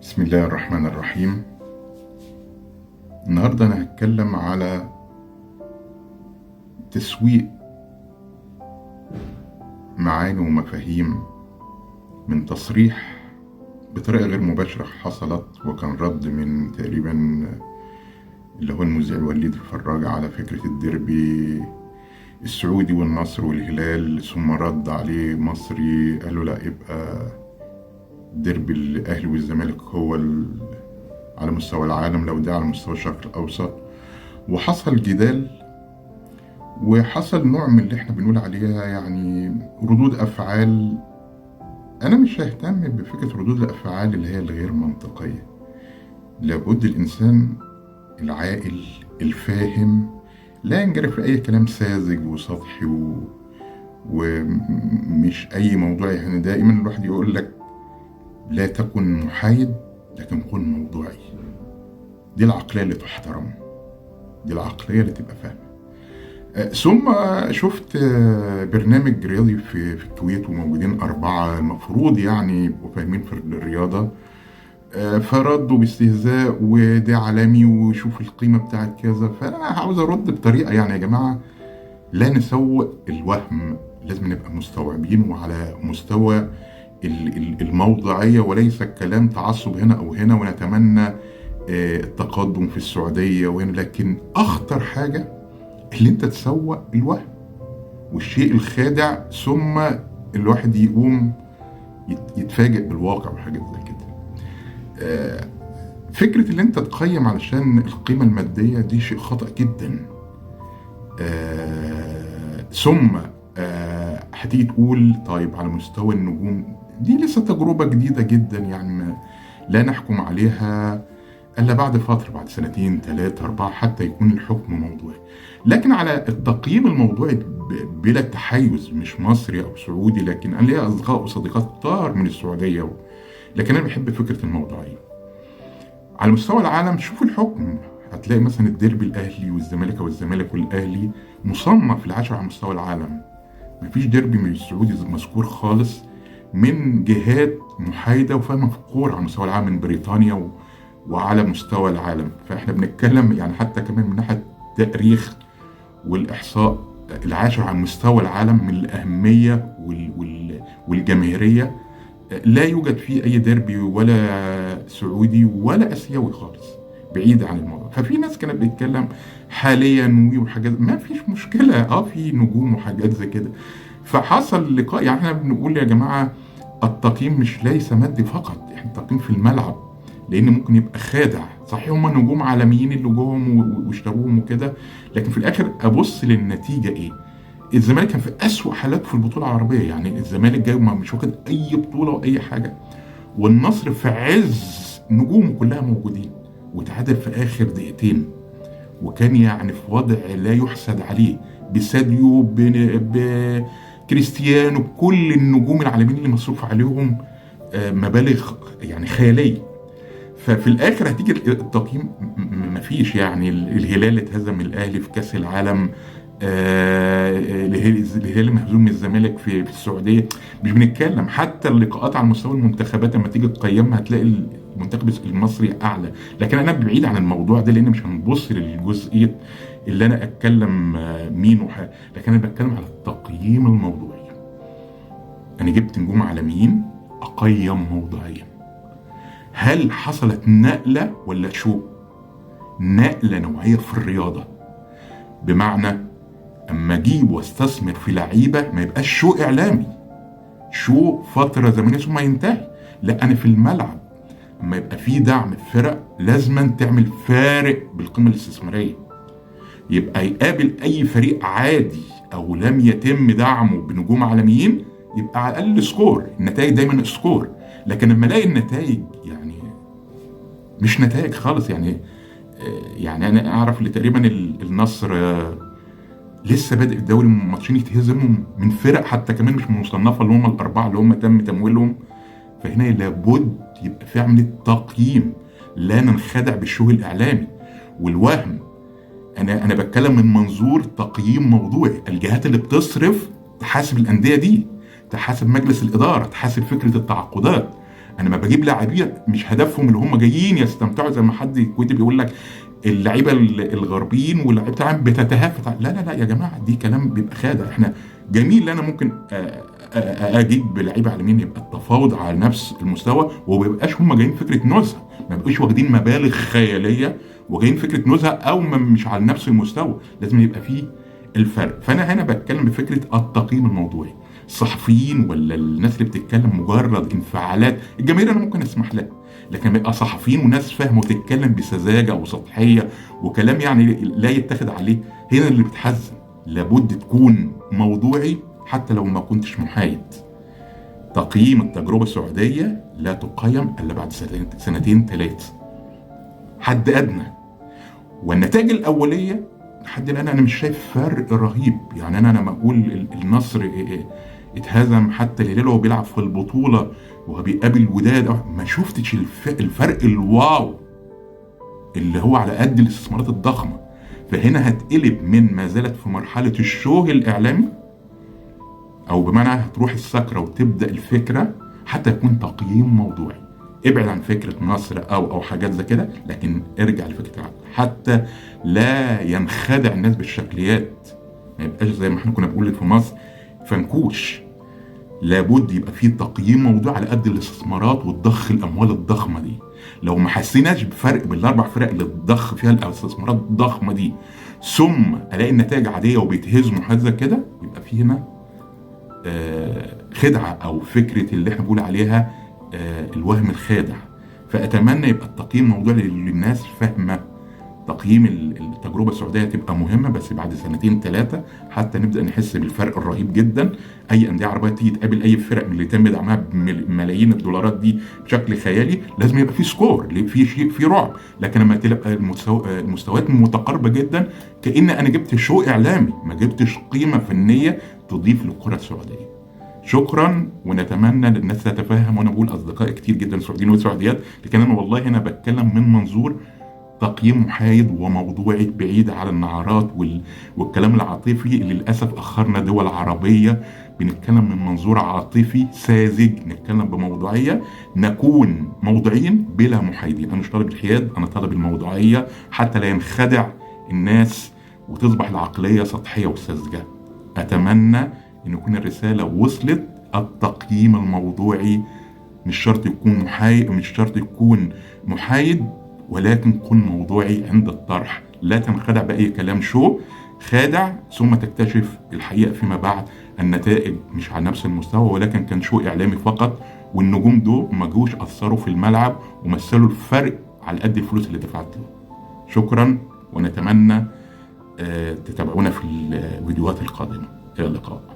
بسم الله الرحمن الرحيم. النهاردة أنا هتكلم على تسويق معاني ومفاهيم من تصريح بطريقة غير مباشرة حصلت، وكان رد من تقريبا اللي هو المذيع وليد الفراج على فكرة الديربي السعودي والنصر والهلال، ثم رد عليه مصري قال له لا، يبقى ديربي الأهلي والزمالك هو على مستوى العالم لو ده على مستوى الشرق الأوسط. وحصل جدال وحصل نوع من اللي احنا بنقول عليها يعني ردود أفعال. أنا مش ههتم بفكرة ردود الأفعال اللي هي الغير منطقية. لابد الإنسان العاقل الفاهم لا ينجرف في أي كلام ساذج وسطحي ومش أي موضوع. يعني دائما الواحد يقول لك لا تكن محايد لكن كن موضوعي. دي العقلية اللي تحترم، دي العقلية اللي تبقى فاهمة. ثم شفت برنامج رياضي في الكويت وموجودين 4 المفروض يعني يبقوا فاهمين في الرياضة، فردوا باستهزاء وده عالمي وشوف القيمة بتاعت كذا. فأنا عاوز أرد بطريقة يعني يا جماعة لا نسوق الوهم، لازم نبقى مستوعبين وعلى مستوى الموضوعية، وليس الكلام تعصب هنا أو هنا ونتمنى التقدم في السعودية وهنا. لكن أخطر حاجة اللي انت تسوق الوهم والشيء الخادع، ثم الواحد يقوم يتفاجئ بالواقع وحاجات زي كده. فكرة اللي انت تقيم علشان القيمة المادية دي شيء خطأ جدا. ثم هتيجي تقول طيب على مستوى النجوم دي لسه تجربة جديدة جدا، يعني لا نحكم عليها إلا بعد فترة، بعد 2 3 4 حتى يكون الحكم موضوعي. لكن على التقييم الموضوعي بلا تحيز، مش مصري أو سعودي، لكن أنا ليا أصدقاء وصديقات كتار من السعودية لكن أنا بحب فكرة الموضوعية. على مستوى العالم شوف الحكم، هتلاقي مثلا الديربي الأهلي والزمالك أو الزمالك والأهلي مصنف ال10 على مستوى العالم. مفيش ديربي من السعودي مذكور خالص من جهات محايدة وفاهمة في الكورة على مستوى العالم، من بريطانيا وعلى مستوى العالم. فاحنا بنتكلم يعني حتى كمان من ناحية التاريخ والإحصاء ال10 على مستوى العالم من الأهمية والجماهيرية. لا يوجد فيه أي ديربي ولا سعودي ولا أسيوي خالص، بعيد عن الموضوع. ففي ناس كانت بتتكلم حاليا وحاجات ما فيش مشكلة، في نجوم وحاجات زي كده. فحصل لقاء، يعني احنا بنقول يا جماعة التقييم مش ليس مادي فقط، احنا التقييم في الملعب، لان ممكن يبقى خادع. صحيح هم نجوم عالميين اللي جوهم واشتروهم وكده، لكن في الاخر ابص للنتيجة ايه. الزمالك كان في اسوأ حالاته في البطولة العربية، يعني الزمالك جاي مش واخد اي بطولة واي حاجة، والنصر في عز نجومه كلها موجودين وتعادل في اخر دقيقتين، وكان يعني في وضع لا يحسد عليه بساديو بكريستيانو بكل النجوم العالميين اللي مصروف عليهم مبالغ يعني خيالية. ففي الاخر هتيجي التقييم مفيش، يعني الهلال اتهزم من الاهلي في كاس العالم، الهلال مهزوم من الزمالك في السعوديه. مش بنتكلم حتى اللقاءات على مستوى المنتخبات، لما تيجي تقيمها هتلاقي المنتخب المصري اعلى. لكن انا بعيد عن الموضوع ده، لان مش هنبص للجزئيه اللي انا اتكلم مين لكن انا بتكلم على التقييم الموضوعي. انا جبت نجوم عالميين اقيم موضوعيا. هل حصلت نقله ولا شو؟ نقله نوعيه في الرياضه، بمعنى اما اجيب واستثمر في لعيبه ما يبقاش شو اعلامي، شو فتره زمنيه ثم ينتهي. لا، انا في الملعب اما يبقى في دعم فرق لازما تعمل فارق بالقيمه الاستثماريه، يبقى يقابل اي فريق عادي او لم يتم دعمه بنجوم عالميين يبقى على الاقل سكور. النتائج دايما سكور، لكن لما الاقي النتائج يعني مش نتائج خالص. يعني انا اعرف اللي تقريبا النصر لسه بادئ الدوري ماتشين يتهزموا من فرق حتى كمان مش مصنفه، اللي هم ال4 اللي هم تم تمويلهم. فهنا لابد يبقى في عمليه تقييم، لا ننخدع بالشو الاعلامي والوهم. انا بتكلم من منظور تقييم موضوعي. الجهات اللي بتصرف تحاسب الانديه دي، تحاسب مجلس الاداره، تحاسب فكره التعاقدات. انا ما بجيب لاعبين مش هدفهم اللي هم جايين يستمتعوا، زي ما حد كتب يقول لك اللعيبه الغربيين واللعيبه العام بتتهافت. لا لا لا يا جماعه، دي كلام بيبقى خادع. احنا جميل ان انا ممكن اجيب لعيبه عالمين، يبقى التفاوض على نفس المستوى، وما بيبقاش هم جايين فكره نزهه، ما بيبقوش واخدين مبالغ خياليه وجايين فكره نزهه، او مش على نفس المستوى. لازم يبقى فيه الفرق. فانا هنا بتكلم بفكره التقييم الموضوعي. الصحفيين ولا الناس اللي بتتكلم مجرد انفعالات، الجماهير انا ممكن اسمح لها، لكن يبقى صحفيين وناس فاهمه وتتكلم بسذاجه او سطحيه وكلام يعني لا يتخذ عليه، هنا اللي بتحزن. لابد تكون موضوعي حتى لو ما كنتش محايد. تقييم التجربه السعوديه لا تقيم الا بعد سنتين 3 حد ادنى. والنتائج الاوليه لحد الان انا مش شايف فرق رهيب. يعني انا لما اقول النصر اتهزم حتى الهلال وهو بيلعب في البطوله وهو بيقابل الوداد، ما شفتش الفرق الواو اللي هو على قد الاستثمارات الضخمه. فهنا هتقلب من ما زالت في مرحله الشوه الاعلامي، او بمعنى هتروح السكره وتبدا الفكره حتى يكون تقييم موضوعي. ابعد عن فكره نصر او حاجات زي كده، لكن ارجع لفكره حتى لا ينخدع الناس بالشكليات. ما يبقاش زي ما احنا كنا بنقول في مصر فنكوش. لابد يبقى فيه تقييم موضوع على قد الاستثمارات والضخ الاموال الضخمه دي. لو ما حسيناش بفرق بين الاربع فرق اللي اتضخ فيها الاستثمارات الضخمه دي، ثم الاقي النتائج عاديه وبيتهزموا حاجه كده، يبقى في هنا خدعه، او فكره اللي احنا بنقول عليها الوهم الخادع. فاتمنى يبقى التقييم موضوع للناس فاهمه. تقييم التجربه السعوديه تبقى مهمه، بس بعد 2-3 حتى نبدا نحس بالفرق الرهيب جدا. اي انديه عربيه تيجي تقابل اي فرق من اللي تم دعمها بملايين الدولارات دي بشكل خيالي، لازم يبقى في سكور، في شيء، في رعب. لكن لما تبقى المستويات متقاربه جدا، كأن انا جبت شو اعلامي، ما جبتش قيمه فنيه تضيف للكره السعوديه. شكرا، ونتمنى ان الناس تتفهم. وانا بقول اصدقائي كتير جدا سعوديين وسعوديات، لكن انا والله هنا بتكلم من منظور تقييم محايد وموضوعي، بعيد عن النعرات والكلام العاطفي اللي للاسف اخرنا دول عربيه بنتكلم من منظور عاطفي ساذج. نتكلم بموضوعيه، نكون موضوعيين بلا محايدين. انا مش طالب الحياد، انا طالب الموضوعيه حتى لا ينخدع الناس وتصبح العقليه سطحيه وساذجه. اتمنى ان يكون الرساله وصلت. التقييم الموضوعي مش شرط يكون محايد، ولكن كن موضوعي عند الطرح. لا تنخدع بأي كلام شو خادع، ثم تكتشف الحقيقة فيما بعد النتائج مش على نفس المستوى، ولكن كان شو إعلامي فقط. والنجوم دول ما جوش أثروا في الملعب ومثلوا الفرق على قد الفلوس اللي دفعت له. شكرا، ونتمنى تتابعونا في الفيديوهات القادمة. إلى اللقاء.